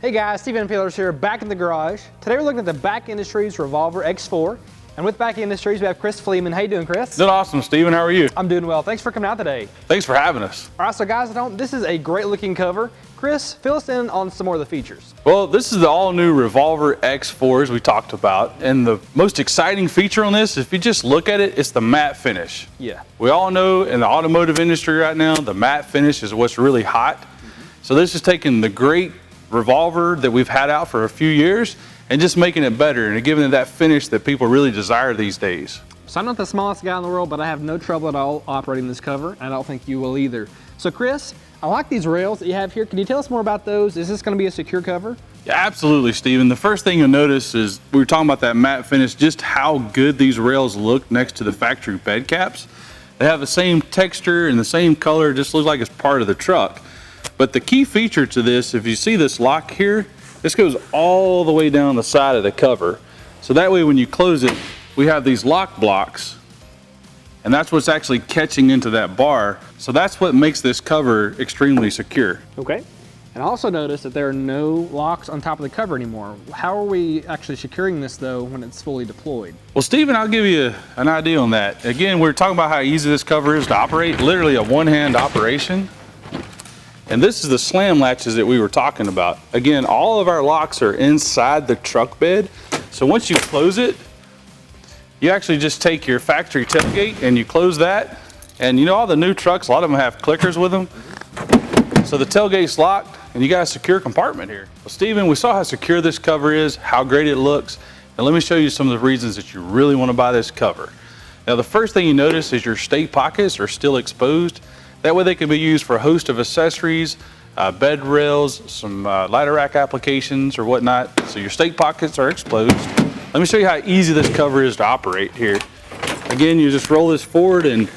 Hey guys, Stephen Peelers here, back in the garage. Today we're looking at the BAK Industries Revolver X4. And with BAK Industries, we have Chris Fleeman. How you doing, Chris? Doing awesome, Stephen. How are you? I'm doing well. Thanks for coming out today. Thanks for having us. All right, so guys at home, this is a great looking cover. Chris, fill us in on some more of the features. Well, this is the all-new Revolver X4 as we talked about. And the most exciting feature on this, if you just look at it, it's the matte finish. Yeah. We all know in the automotive industry right now, the matte finish is what's really hot. So this is taking the great Revolver that we've had out for a few years and just making it better and giving it that finish that people really desire these days. So I'm not the smallest guy in the world, but I have no trouble at all operating this cover. I don't think you will either. So Chris, I like these rails that you have here. Can you tell us more about those? Is this going to be a secure cover? Yeah, absolutely, Stephen. The first thing you'll notice is we were talking about that matte finish, just how good these rails look next to the factory bed caps. They have the same texture and the same color, just looks like it's part of the truck. But the key feature to this, if you see this lock here, this goes all the way down the side of the cover. So that way when you close it, we have these lock blocks, and that's what's actually catching into that bar. So that's what makes this cover extremely secure. Okay. And I also noticed that there are no locks on top of the cover anymore. How are we actually securing this though when it's fully deployed? Well, Stephen, I'll give you an idea on that. Again, we're talking about how easy this cover is to operate, literally a one-hand operation. And this is the slam latches that we were talking about. Again, all of our locks are inside the truck bed. So once you close it, you actually just take your factory tailgate and you close that. And you know all the new trucks, a lot of them have clickers with them. So the tailgate's locked and you got a secure compartment here. Well, Stephen, we saw how secure this cover is, how great it looks. And let me show you some of the reasons that you really want to buy this cover. Now, the first thing you notice is your stay pockets are still exposed. That way they can be used for a host of accessories, bed rails, some ladder rack applications or whatnot. So your stake pockets are exposed. Let me show you how easy this cover is to operate here. Again, you just roll this forward, and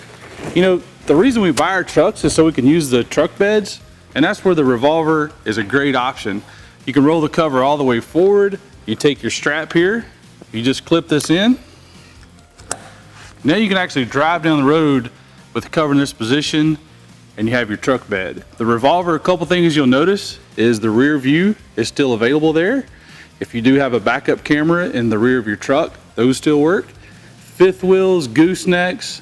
you know, the reason we buy our trucks is so we can use the truck beds, and that's where the Revolver is a great option. You can roll the cover all the way forward. You take your strap here, you just clip this in. Now you can actually drive down the road with the cover in this position, and you have your truck bed. The Revolver, a couple things you'll notice is the rear view is still available there. If you do have a backup camera in the rear of your truck, those still work. Fifth wheels, goosenecks,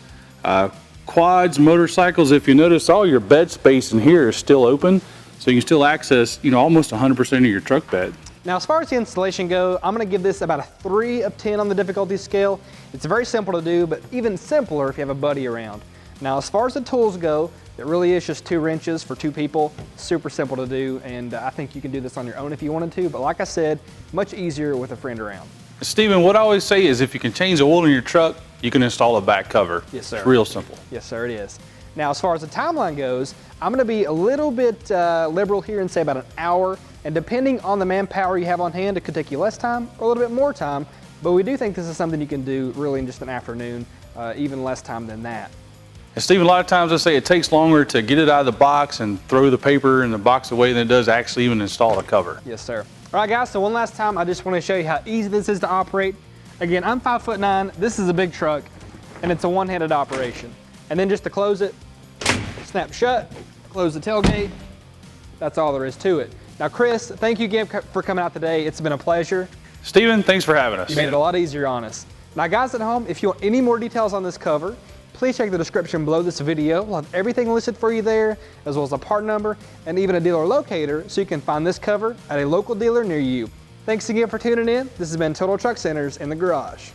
quads, motorcycles. If you notice, all your bed space in here is still open, so you can still access, you know, almost 100% of your truck bed. Now, as far as the installation go, I'm going to give this about a 3 of 10 on the difficulty scale. It's very simple to do, but even simpler if you have a buddy around. Now, as far as the tools go, it really is just 2 wrenches for 2 people. Super simple to do, and I think you can do this on your own if you wanted to, but like I said, much easier with a friend around. Stephen, what I always say is if you can change the oil in your truck, you can install a back cover. Yes, sir. It's real simple. Yes, sir, it is. Now, as far as the timeline goes, I'm going to be a little bit liberal here and say about an hour, and depending on the manpower you have on hand, it could take you less time or a little bit more time, but we do think this is something you can do really in just an afternoon, even less time than that. And Stephen, a lot of times I say it takes longer to get it out of the box and throw the paper in the box away than it does actually even install the cover. Yes, sir. All right, guys, so one last time, I just want to show you how easy this is to operate. Again, I'm 5'9", this is a big truck, and it's a one-handed operation. And then just to close it, snap shut, close the tailgate, that's all there is to it. Now, Chris, thank you again for coming out today. It's been a pleasure. Stephen, thanks for having us. You made it a lot easier on us. Now, guys at home, if you want any more details on this cover, please check the description below this video. We'll have everything listed for you there, as well as a part number and even a dealer locator, so you can find this cover at a local dealer near you. Thanks again for tuning in. This has been Total Truck Centers in the Garage.